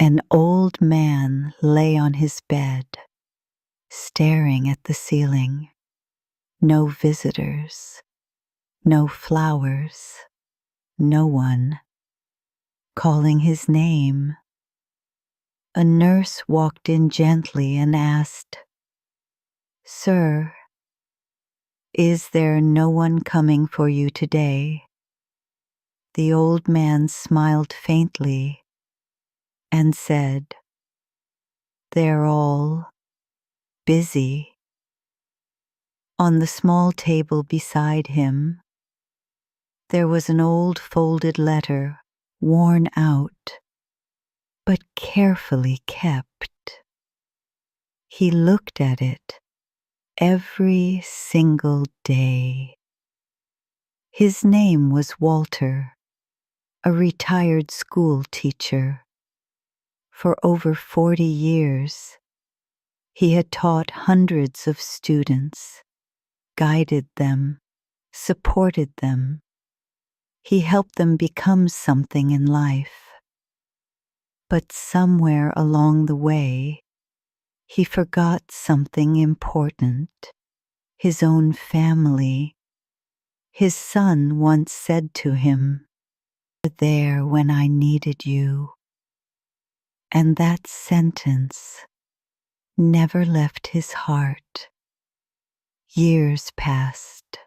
An old man lay on his bed, staring at the ceiling. No visitors, no flowers, no one calling his name. A nurse walked in gently and asked, "Sir, is there no one coming for you today?" The old man smiled faintly and said, "They're all busy." On the small table beside him, there was an old folded letter, worn out, but carefully kept. He looked at it every single day. His name was Walter, a retired school teacher. For over 40 years, he had taught hundreds of students, guided them, supported them. He helped them become something in life. But somewhere along the way, he forgot something important. His own family. His son once said to him, "You were there when I needed you." And that sentence never left his heart. Years passed.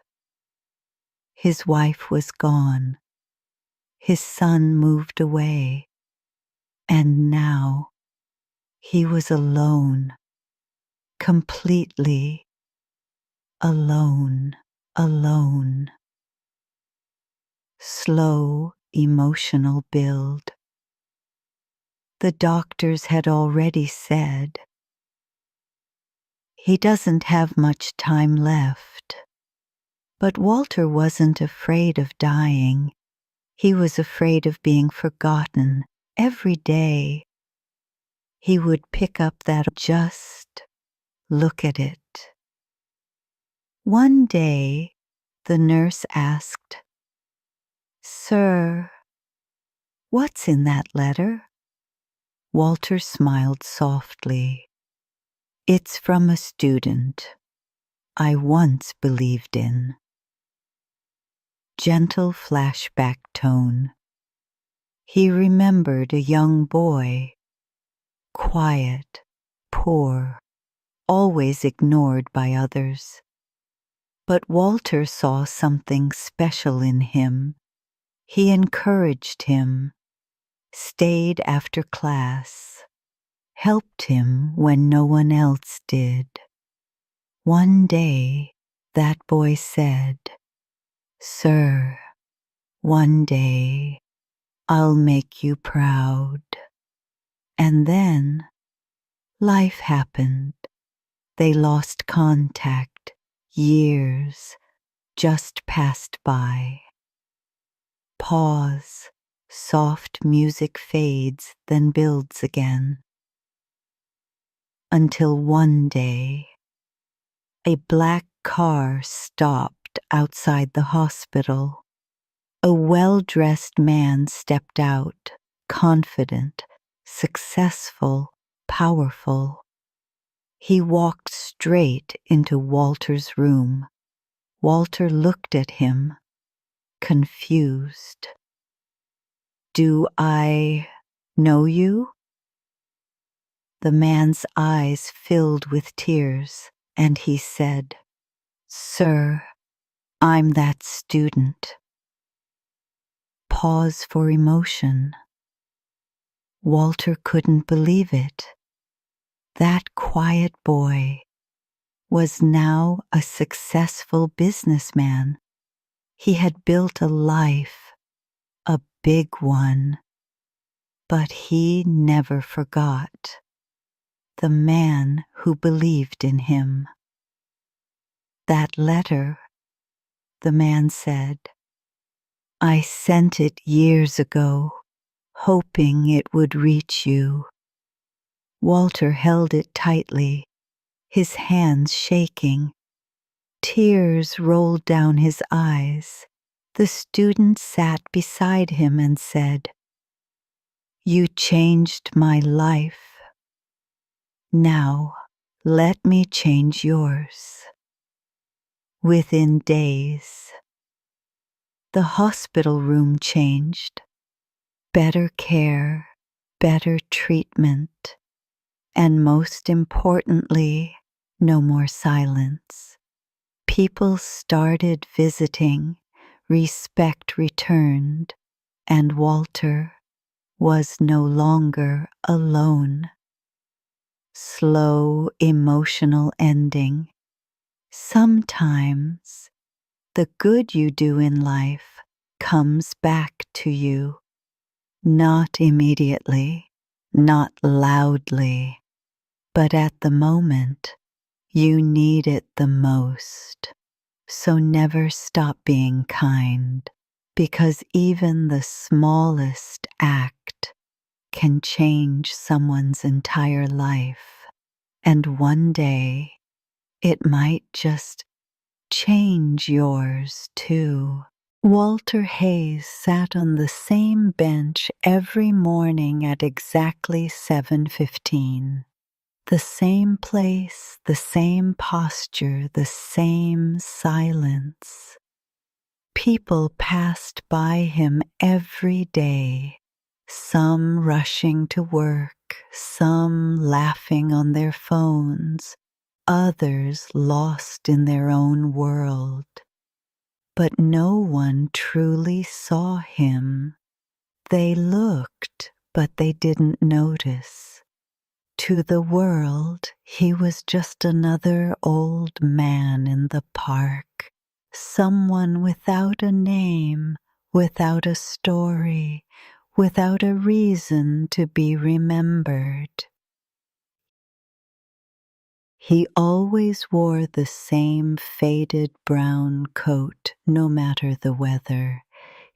His wife was gone. His son moved away. And now he was alone, completely alone. Slow emotional build. The doctors had already said, "He doesn't have much time left." But Walter wasn't afraid of dying. He was afraid of being forgotten. Every day, he would pick up that, just look at it. One day, the nurse asked, "Sir, what's in that letter?" Walter smiled softly. "It's from a student I once believed in." Gentle flashback tone. He remembered a young boy, quiet, poor, always ignored by others. But Walter saw something special in him. He encouraged him, stayed after class, helped him when no one else did. One day, that boy said, "Sir, one day I'll make you proud." And then life happened. They lost contact. Years just passed by. Pause. Soft music fades, then builds again. Until one day, a black car stopped outside the hospital. A well-dressed man stepped out, confident, successful, powerful. He walked straight into Walter's room. Walter looked at him, confused. "Do I know you?" The man's eyes filled with tears, and he said, "Sir, I'm that student." Pause for emotion. Walter couldn't believe it. That quiet boy was now a successful businessman. He had built a life, a big one. But he never forgot the man who believed in him. "That letter," the man said, "I sent it years ago, hoping it would reach you." Walter held it tightly, his hands shaking. Tears rolled down his eyes. The student sat beside him and said, You changed my life. Now, let me change yours. Within days, the hospital room changed. Better care, better treatment, and most importantly, no more silence. People started visiting, respect returned, and Walter was no longer alone. Slow, emotional ending. Sometimes the good you do in life comes back to you, not immediately, not loudly, but at the moment you need it the most. So never stop being kind, because even the smallest act can change someone's entire life. And one day it might just change yours too. Walter Hayes sat on the same bench every morning at exactly 7:15. The same place, the same posture, the same silence. People passed by him every day, some rushing to work, some laughing on their phones, others lost in their own world. But no one truly saw him. They looked, but they didn't notice. To the world, he was just another old man in the park, someone without a name, without a story, without a reason to be remembered. He always wore the same faded brown coat, no matter the weather.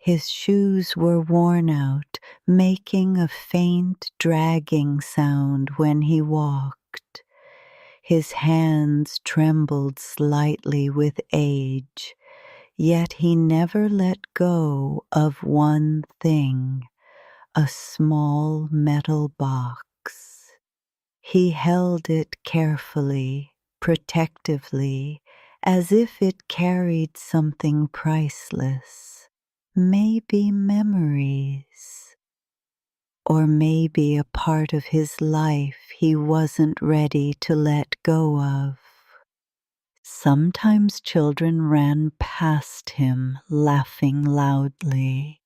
His shoes were worn out, making a faint dragging sound when he walked. His hands trembled slightly with age, yet he never let go of one thing, a small metal box. He held it carefully, protectively, as if it carried something priceless, maybe memories, or maybe a part of his life he wasn't ready to let go of. Sometimes children ran past him, laughing loudly.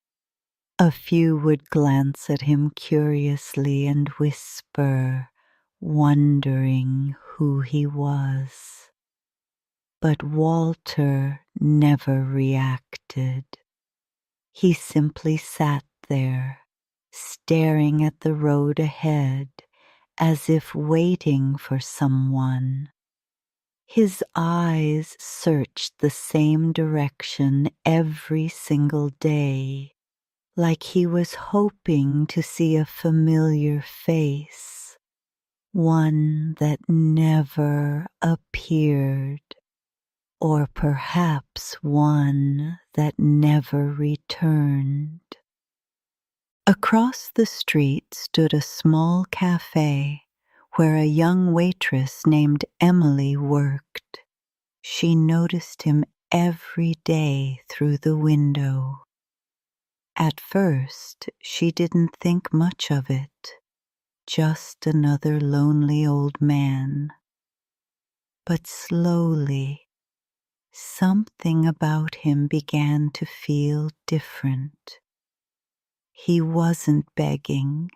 A few would glance at him curiously and whisper, wondering who he was. But Walter never reacted. He simply sat there, staring at the road ahead, as if waiting for someone. His eyes searched the same direction every single day, like he was hoping to see a familiar face, one that never appeared, or perhaps one that never returned. Across the street stood a small cafe where a young waitress named Emily worked. She noticed him every day through the window. At first, she didn't think much of it, just another lonely old man. But slowly, something about him began to feel different. He wasn't begging.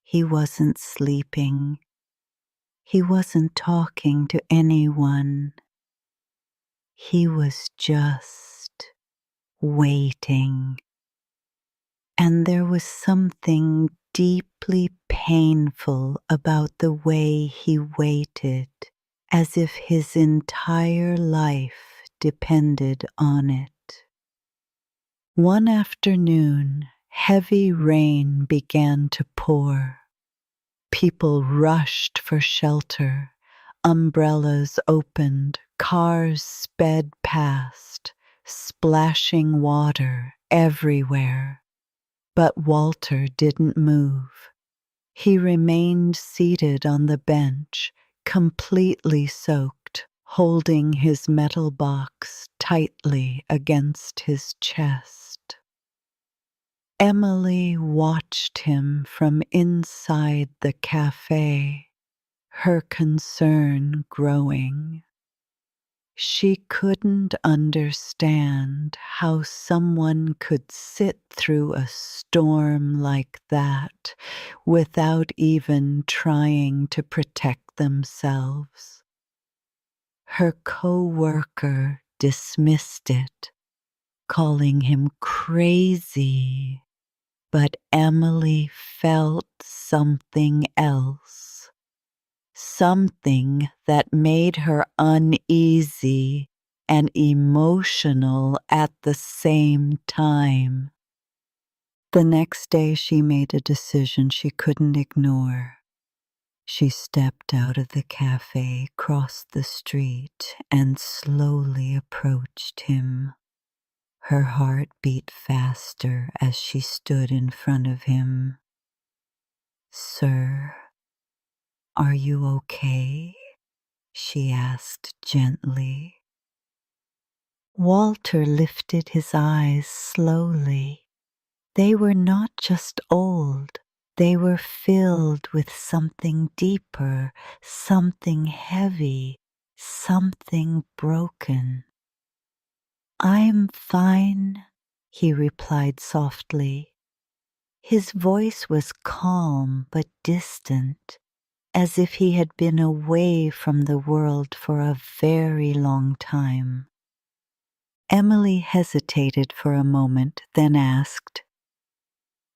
He wasn't sleeping. He wasn't talking to anyone. He was just waiting. And there was something deeply painful about the way he waited, as if his entire life depended on it. One afternoon, heavy rain began to pour. People rushed for shelter. Umbrellas opened, cars sped past, splashing water everywhere. But Walter didn't move. He remained seated on the bench, completely soaked, holding his metal box tightly against his chest. Emily watched him from inside the cafe, her concern growing. She couldn't understand how someone could sit through a storm like that without even trying to protect themselves. Her co-worker dismissed it, calling him crazy, but Emily felt something else. Something that made her uneasy and emotional at the same time. The next day she made a decision she couldn't ignore. She stepped out of the cafe, crossed the street, and slowly approached him. Her heart beat faster as she stood in front of him. "Sir, are you okay?" she asked gently. Walter lifted his eyes slowly. They were not just old, they were filled with something deeper, something heavy, something broken. "I'm fine," he replied softly. His voice was calm but distant, as if he had been away from the world for a very long time. Emily hesitated for a moment, then asked,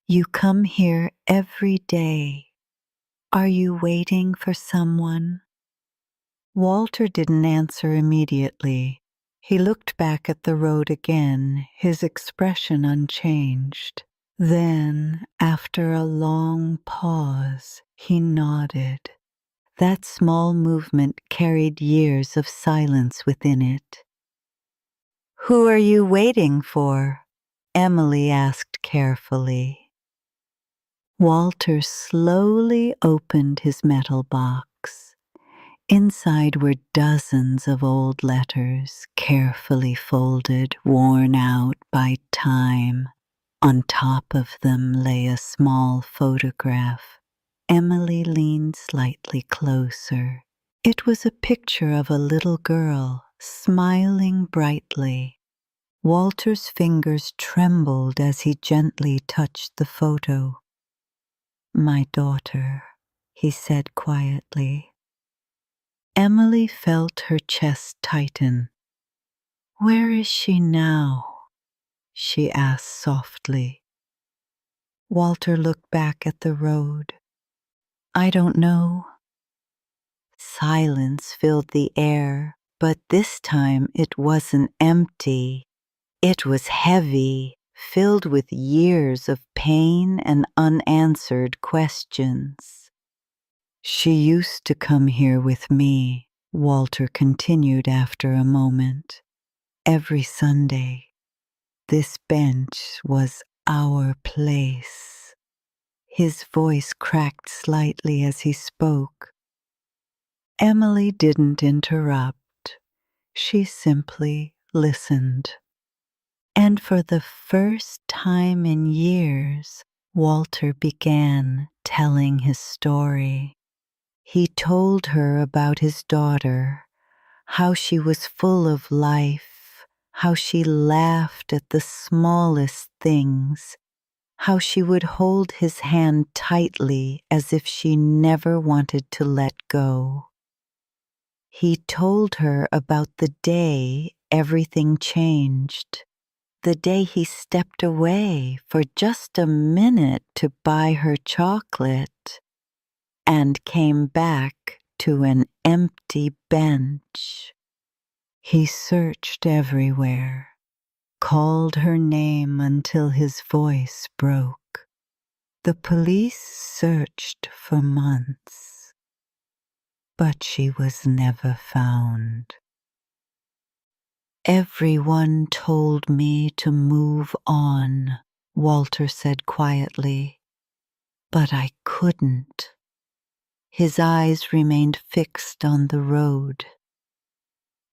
"You come here every day. Are you waiting for someone?" Walter didn't answer immediately. He looked back at the road again, his expression unchanged. Then, after a long pause, he nodded. That small movement carried years of silence within it. "Who are you waiting for?" Emily asked carefully. Walter slowly opened his metal box. Inside were dozens of old letters, carefully folded, worn out by time. On top of them lay a small photograph. Emily leaned slightly closer. It was a picture of a little girl, smiling brightly. Walter's fingers trembled as he gently touched the photo. "My daughter," he said quietly. Emily felt her chest tighten. "Where is she now?" she asked softly. Walter looked back at the road. "I don't know." Silence filled the air, but this time it wasn't empty. It was heavy, filled with years of pain and unanswered questions. "She used to come here with me," Walter continued after a moment. "Every Sunday. This bench was our place." His voice cracked slightly as he spoke. Emily didn't interrupt. She simply listened. And for the first time in years, Walter began telling his story. He told her about his daughter, how she was full of life, how she laughed at the smallest things, how she would hold his hand tightly as if she never wanted to let go. He told her about the day everything changed, the day he stepped away for just a minute to buy her chocolate and came back to an empty bench. He searched everywhere, called her name until his voice broke. The police searched for months, but she was never found. "Everyone told me to move on," Walter said quietly, but I couldn't. His eyes remained fixed on the road.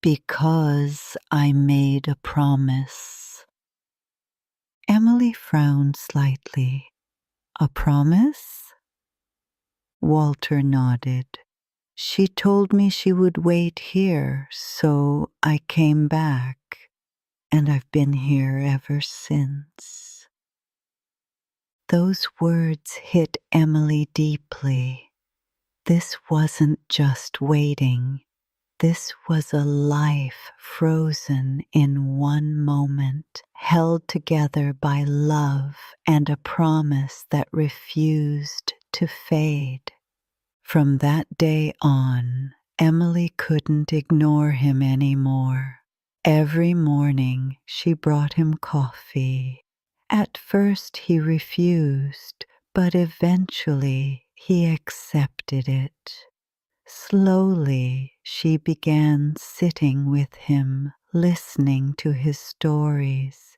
Because I made a promise. Emily frowned slightly. A promise? Walter nodded. She told me she would wait here, so I came back, and I've been here ever since. Those words hit Emily deeply. This wasn't just waiting. This was a life frozen in one moment, held together by love and a promise that refused to fade. From that day on, Emily couldn't ignore him anymore. Every morning she brought him coffee. At first he refused, but eventually he accepted it. Slowly, she began sitting with him, listening to his stories.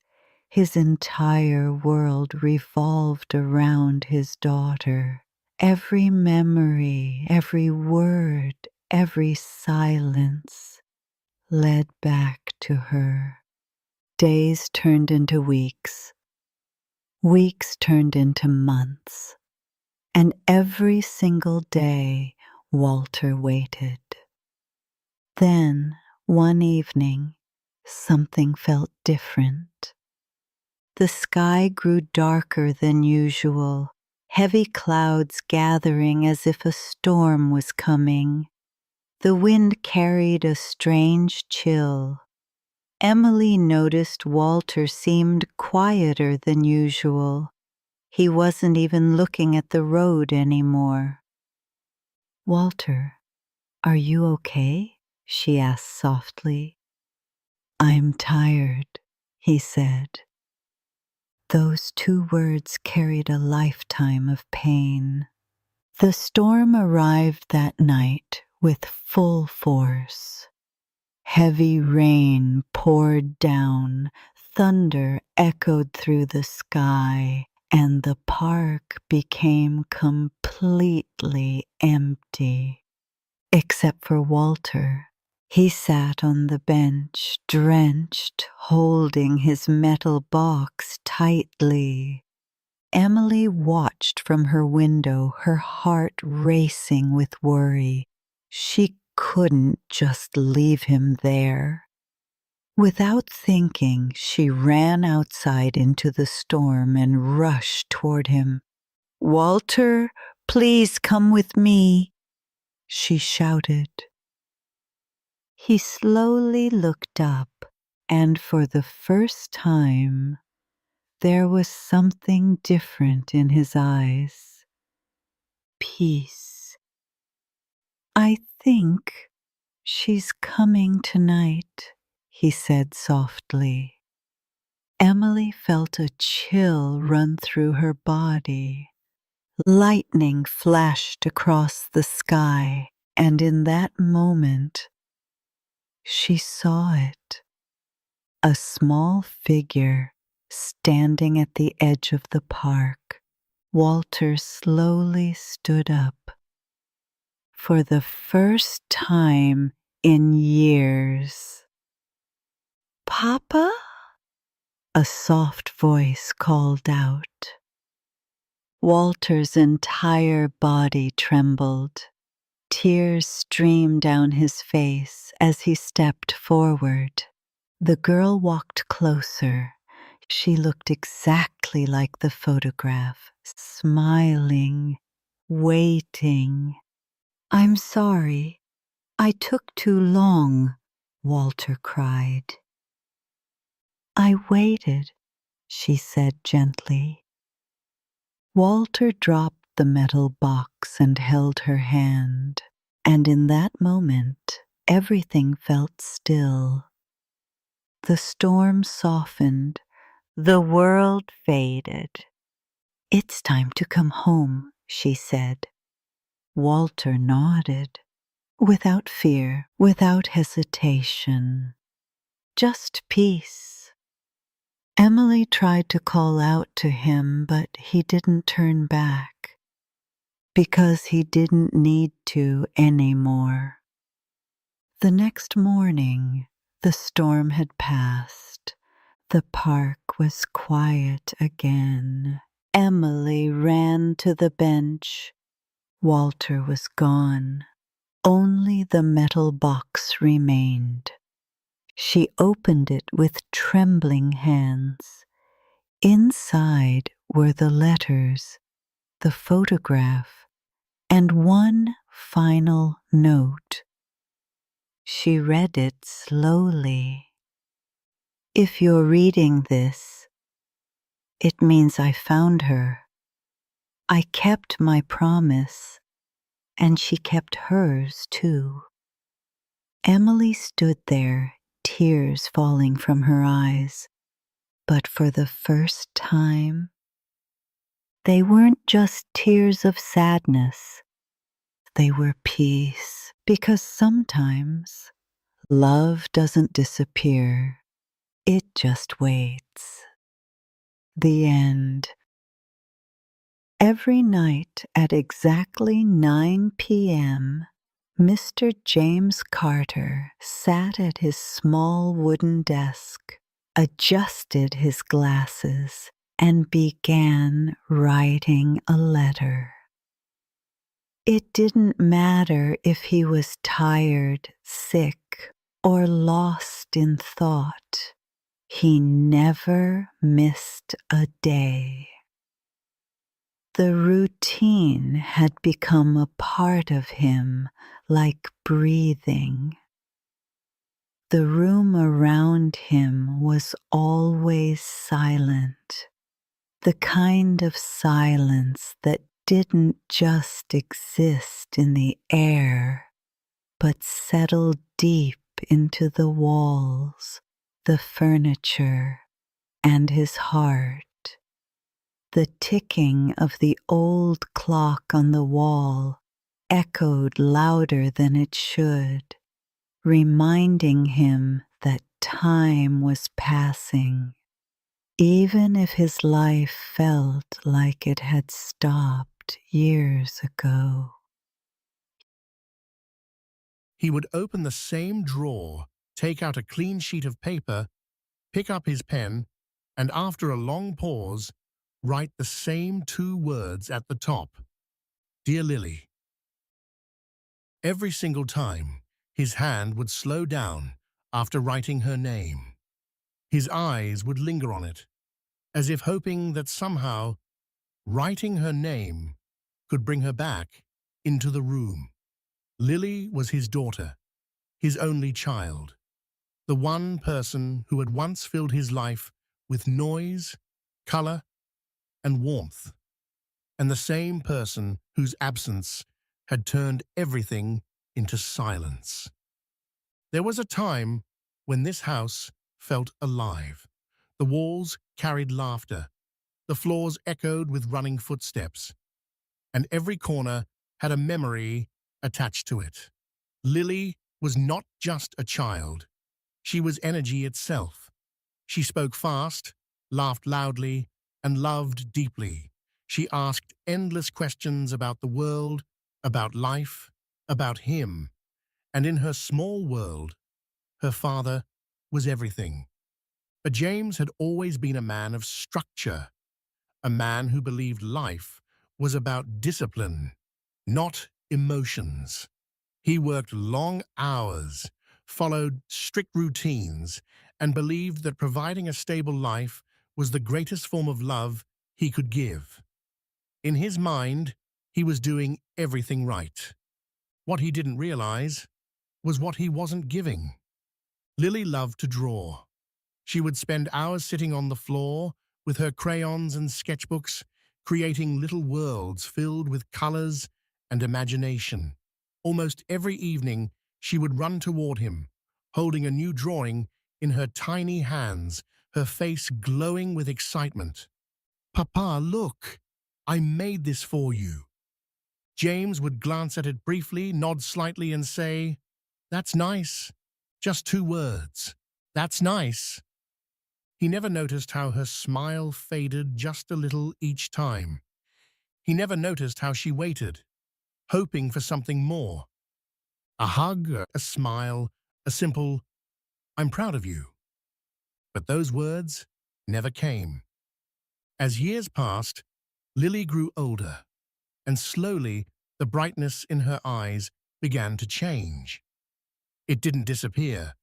His entire world revolved around his daughter. Every memory, every word, every silence led back to her. Days turned into weeks. Weeks turned into months. And every single day, Walter waited. Then, one evening, something felt different. The sky grew darker than usual, heavy clouds gathering as if a storm was coming. The wind carried a strange chill. Emily noticed Walter seemed quieter than usual. He wasn't even looking at the road anymore. "Walter, are you okay?" she asked softly. "I'm tired," he said. Those two words carried a lifetime of pain. The storm arrived that night with full force. Heavy rain poured down, thunder echoed through the sky, and the park became completely empty. Except for Walter. He sat on the bench, drenched, holding his metal box tightly. Emily watched from her window, her heart racing with worry. She couldn't just leave him there. Without thinking, she ran outside into the storm and rushed toward him. "Walter, please come with me," she shouted. He slowly looked up, and for the first time, there was something different in his eyes. Peace. "I think she's coming tonight," he said softly. Emily felt a chill run through her body. Lightning flashed across the sky, and in that moment, she saw it. A small figure standing at the edge of the park. Walter slowly stood up. For the first time in years. "Papa?" a soft voice called out. Walter's entire body trembled. Tears streamed down his face as he stepped forward. The girl walked closer. She looked exactly like the photograph, smiling, waiting. "I'm sorry. I took too long," Walter cried. "I waited," she said gently. Walter dropped the metal box and held her hand, and in that moment, everything felt still. The storm softened, the world faded. "It's time to come home," she said. Walter nodded, without fear, without hesitation. Just peace. Emily tried to call out to him, but he didn't turn back because he didn't need to anymore. The next morning, the storm had passed. The park was quiet again. Emily ran to the bench. Walter was gone. Only the metal box remained. She opened it with trembling hands. Inside were the letters, the photograph, and one final note. She read it slowly. If you're reading this, it means I found her. I kept my promise, and she kept hers too. Emily stood there, tears falling from her eyes. But for the first time, they weren't just tears of sadness. They were peace, because sometimes love doesn't disappear. It just waits. The end. Every night at exactly 9 p.m., Mr. James Carter sat at his small wooden desk, adjusted his glasses, and began writing a letter. It didn't matter if he was tired, sick, or lost in thought. He never missed a day. The routine had become a part of him, like breathing. The room around him was always silent, the kind of silence that didn't just exist in the air, but settled deep into the walls, the furniture, and his heart. The ticking of the old clock on the wall echoed louder than it should, reminding him that time was passing, even if his life felt like it had stopped years ago. He would open the same drawer, take out a clean sheet of paper, pick up his pen, and after a long pause, write the same 2 words at the top. Dear Lily. Every single time, his hand would slow down after writing her name. His eyes would linger on it, as if hoping that somehow writing her name could bring her back into the room. Lily was his daughter, his only child, the one person who had once filled his life with noise, color, and warmth, and the same person whose absence had turned everything into silence. There was a time when this house felt alive. The walls carried laughter, the floors echoed with running footsteps, and every corner had a memory attached to it. Lily was not just a child. She was energy itself. She spoke fast, laughed loudly, and loved deeply. She asked endless questions about the world, about life, about him. And in her small world, her father was everything. But James had always been a man of structure, a man who believed life was about discipline, not emotions. He worked long hours, followed strict routines, and believed that providing a stable life was the greatest form of love he could give. In his mind, he was doing everything right. What he didn't realize was what he wasn't giving. Lily loved to draw. She would spend hours sitting on the floor with her crayons and sketchbooks, creating little worlds filled with colors and imagination. Almost every evening, she would run toward him, holding a new drawing in her tiny hands, her face glowing with excitement. "Papa, look! I made this for you." James would glance at it briefly, nod slightly, and say, "That's nice. Just 2 words. That's nice." He never noticed how her smile faded just a little each time. He never noticed how she waited, hoping for something more. A hug, a smile, a simple, "I'm proud of you." But those words never came. As years passed, Lily grew older, and slowly the brightness in her eyes began to change. It didn't disappear.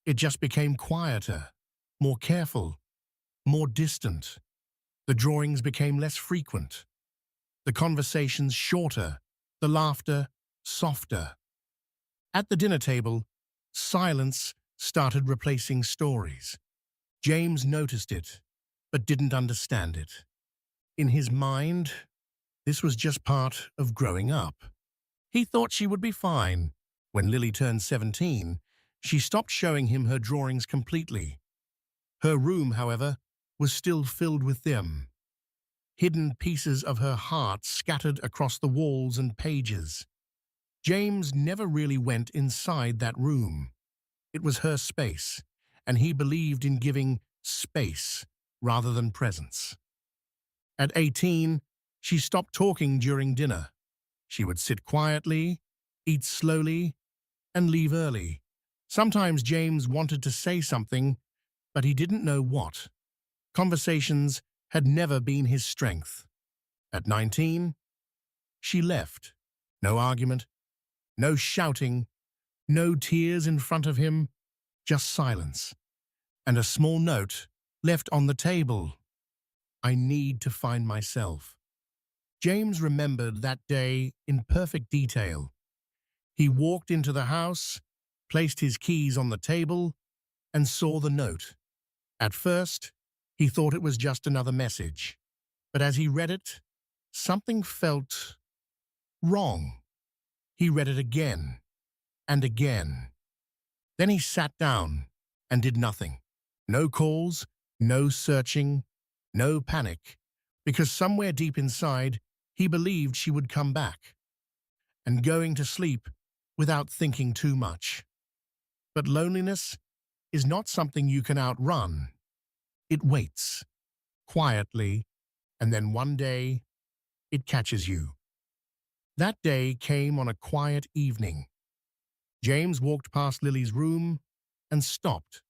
It just became quieter, more careful, more distant. The drawings became less frequent, the conversations shorter, the laughter softer. At the dinner table, silence started replacing stories. James noticed it, but didn't understand it. In his mind, this was just part of growing up. He thought she would be fine. When Lily turned 17, she stopped showing him her drawings completely. Her room, however, was still filled with them. Hidden pieces of her heart scattered across the walls and pages. James never really went inside that room. It was her space, and he believed in giving space rather than presence. At 18, she stopped talking during dinner. She would sit quietly, eat slowly, and leave early. Sometimes James wanted to say something, but he didn't know what. Conversations had never been his strength. At 19, she left. No argument, no shouting, no tears in front of him, just silence. And a small note left on the table. "I need to find myself." James remembered that day in perfect detail. He walked into the house, placed his keys on the table, and saw the note. At first, he thought it was just another message. But as he read it, something felt wrong. He read it again and again. Then he sat down and did nothing. No calls, no searching, no panic, because somewhere deep inside, he believed she would come back, and going to sleep without thinking too much. But loneliness is not something you can outrun. It waits, quietly, and then one day, it catches you. That day came on a quiet evening. James walked past Lily's room and stopped.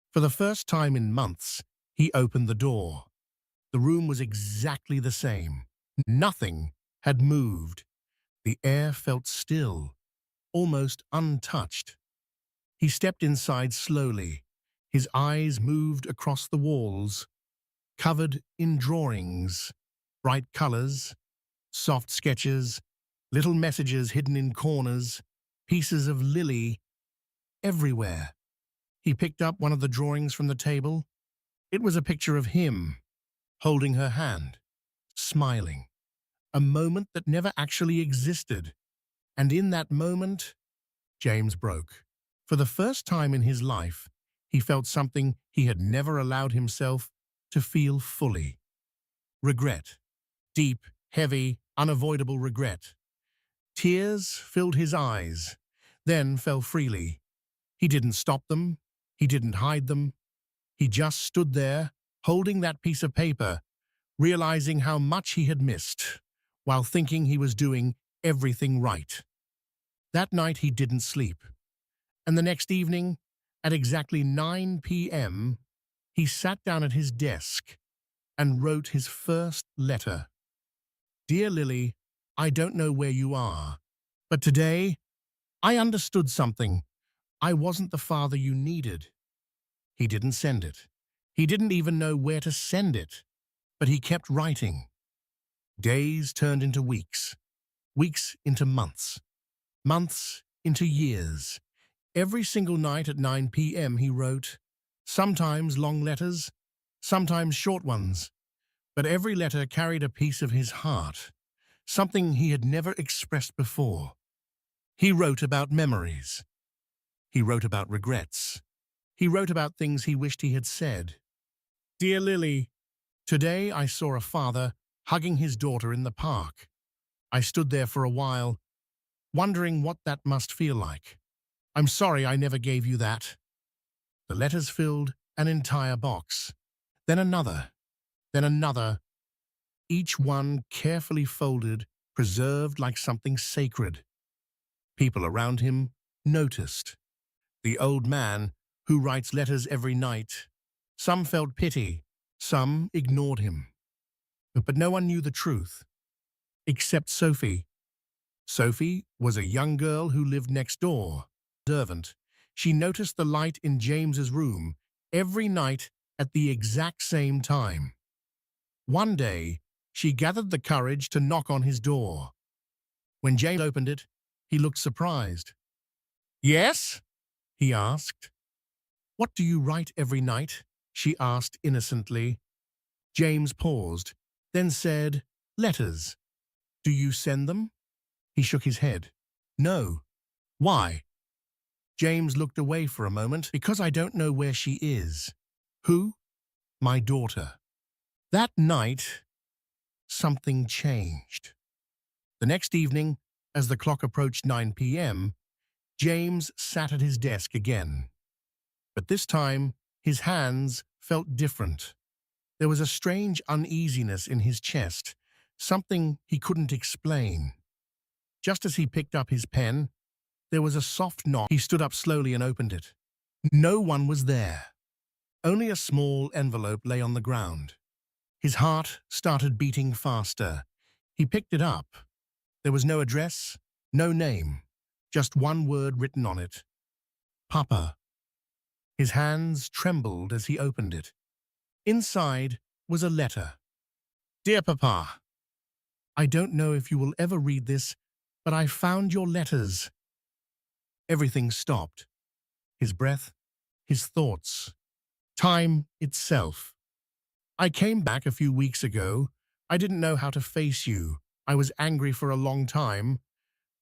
For the first time in months, he opened the door. The room was exactly the same. Nothing had moved. The air felt still, almost untouched. He stepped inside slowly. His eyes moved across the walls, covered in drawings, bright colors, soft sketches, little messages hidden in corners, pieces of Lily everywhere. He picked up one of the drawings from the table. It was a picture of him, holding her hand, smiling. A moment that never actually existed. And in that moment, James broke. For the first time in his life, he felt something he had never allowed himself to feel fully. Regret. Deep, heavy, unavoidable regret. Tears filled his eyes, then fell freely. He didn't stop them. He didn't hide them. He just stood there, holding that piece of paper, realizing how much he had missed, while thinking he was doing everything right. That night he didn't sleep. And the next evening, at exactly 9 p.m., he sat down at his desk and wrote his first letter. "Dear Lily, I don't know where you are, but today I understood something. I wasn't the father you needed." He didn't send it. He didn't even know where to send it, but he kept writing. Days turned into weeks, weeks into months, months into years. Every single night at 9 p.m. he wrote, sometimes long letters, sometimes short ones, but every letter carried a piece of his heart, something he had never expressed before. He wrote about memories. He wrote about regrets. He wrote about things he wished he had said. "Dear Lily, today I saw a father hugging his daughter in the park. I stood there for a while, wondering what that must feel like. I'm sorry I never gave you that." The letters filled an entire box, then another, then another, each one carefully folded, preserved like something sacred. People around him noticed. The old man who writes letters every night. Some felt pity, some ignored him. But no one knew the truth, except Sophie. Sophie was a young girl who lived next door. Servant. She noticed the light in James's room every night at the exact same time. One day, she gathered the courage to knock on his door. When James opened it, he looked surprised. "Yes?" he asked. "What do you write every night?" she asked innocently. James paused, then said, "Letters." "Do you send them?" He shook his head. "No." "Why?" James looked away for a moment. "Because I don't know where she is." "Who?" "My daughter." That night, something changed. The next evening, as the clock approached 9 p.m., James sat at his desk again. But this time, his hands felt different. There was a strange uneasiness in his chest, something he couldn't explain. Just as he picked up his pen, there was a soft knock. He stood up slowly and opened it. No one was there. Only a small envelope lay on the ground. His heart started beating faster. He picked it up. There was no address, no name, just one word written on it. Papa. His hands trembled as he opened it. Inside was a letter. "Dear Papa, I don't know if you will ever read this, but I found your letters." Everything stopped. His breath, his thoughts, time itself. "I came back a few weeks ago. I didn't know how to face you. I was angry for a long time,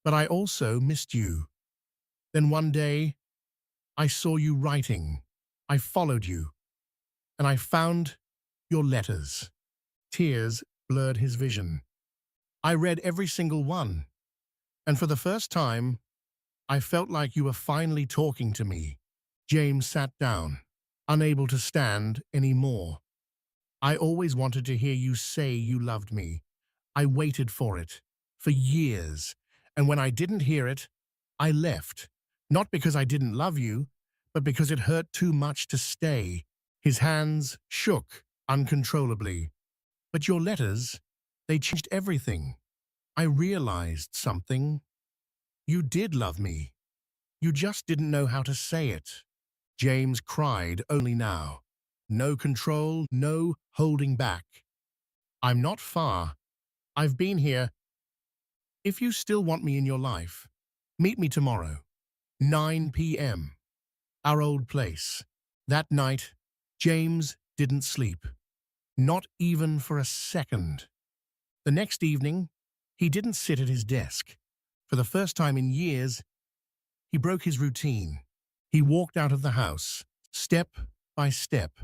but I also missed you. Then one day, I saw you writing. I followed you, and I found your letters." Tears blurred his vision. "I read every single one, and for the first time, I felt like you were finally talking to me." James sat down, unable to stand any more. "I always wanted to hear you say you loved me. I waited for it, for years, and when I didn't hear it, I left. Not because I didn't love you, but because it hurt too much to stay." His hands shook uncontrollably. "But your letters, they changed everything. I realized something. You did love me. You just didn't know how to say it." James cried only now. No control, no holding back. "I'm not far. I've been here. If you still want me in your life, meet me tomorrow, 9 p.m. Our old place." That night, James didn't sleep. Not even for a second. The next evening, he didn't sit at his desk. For the first time in years, he broke his routine. He walked out of the house, step by step,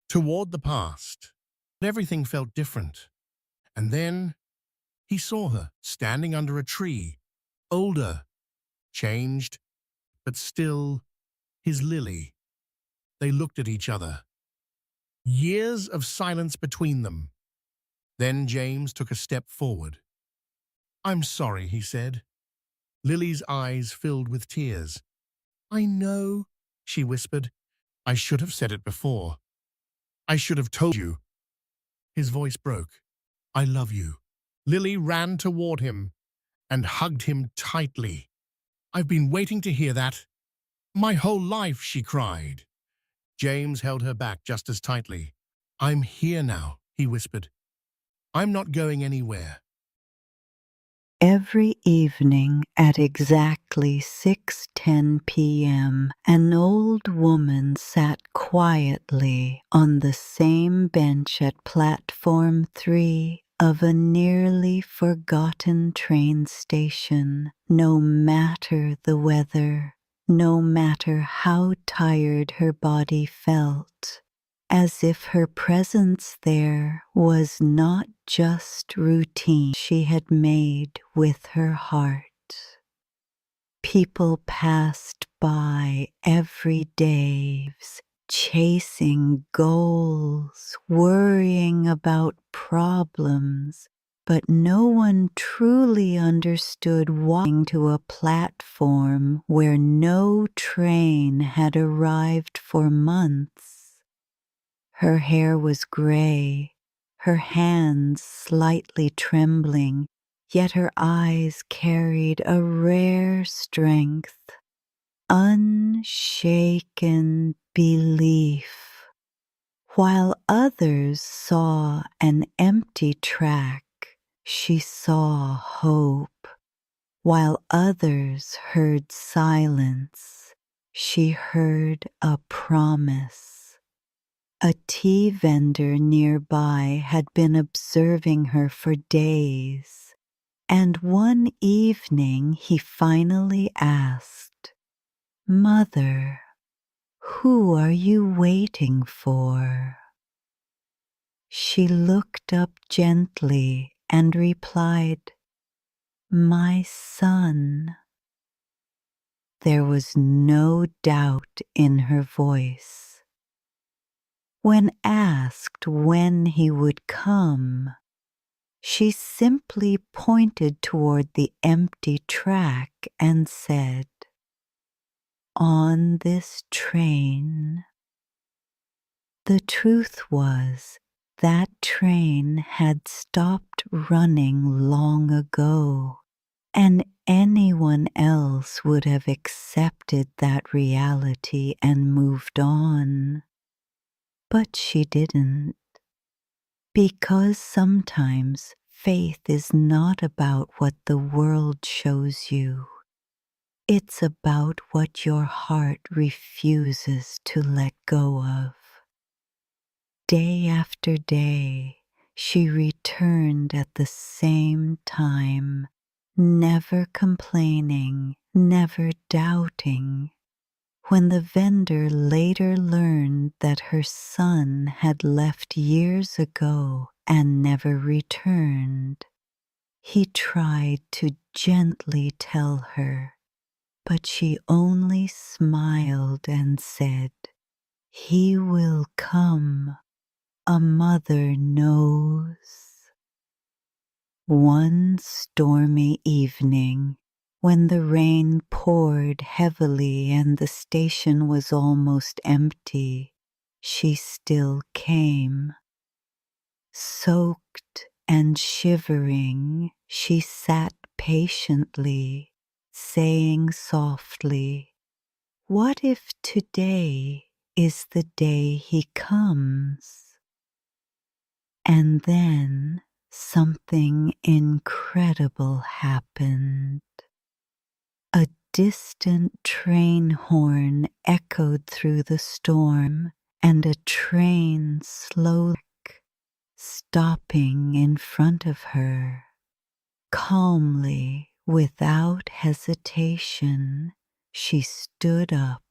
toward the past. But everything felt different. And then he saw her standing under a tree, older, changed, but still his Lily. They looked at each other. Years of silence between them. Then James took a step forward. "I'm sorry," he said. Lily's eyes filled with tears. "I know," she whispered. "I should have said it before. I should have told you." His voice broke. "I love you." Lily ran toward him and hugged him tightly. "I've been waiting to hear that. My whole life," she cried. James held her back just as tightly. "I'm here now," he whispered. "I'm not going anywhere." Every evening at exactly 6:10 p.m., an old woman sat quietly on the same bench at platform 3 of a nearly forgotten train station, no matter the weather, no matter how tired her body felt, as if her presence there was not just routine she had made with her heart. People passed by every day, chasing goals, worrying about problems, but no one truly understood walking to a platform where no train had arrived for months. Her hair was gray, her hands slightly trembling, yet her eyes carried a rare strength, unshaken belief. While others saw an empty track, she saw hope. While others heard silence, she heard a promise. A tea vendor nearby had been observing her for days, and one evening he finally asked, "Mother, who are you waiting for?" She looked up gently and replied, "My son." There was no doubt in her voice. When asked when he would come, she simply pointed toward the empty track and said, "On this train." The truth was, that train had stopped running long ago, and anyone else would have accepted that reality and moved on. But she didn't. Because sometimes faith is not about what the world shows you. It's about what your heart refuses to let go of. Day after day, she returned at the same time, never complaining, never doubting. When the vendor later learned that her son had left years ago and never returned, he tried to gently tell her, but she only smiled and said, "He will come. A mother knows." One stormy evening, when the rain poured heavily and the station was almost empty, she still came. Soaked and shivering, she sat patiently, saying softly, "What if today is the day he comes?" And then something incredible happened. A distant train horn echoed through the storm, and a train slowly stopping in front of her. Calmly, without hesitation, she stood up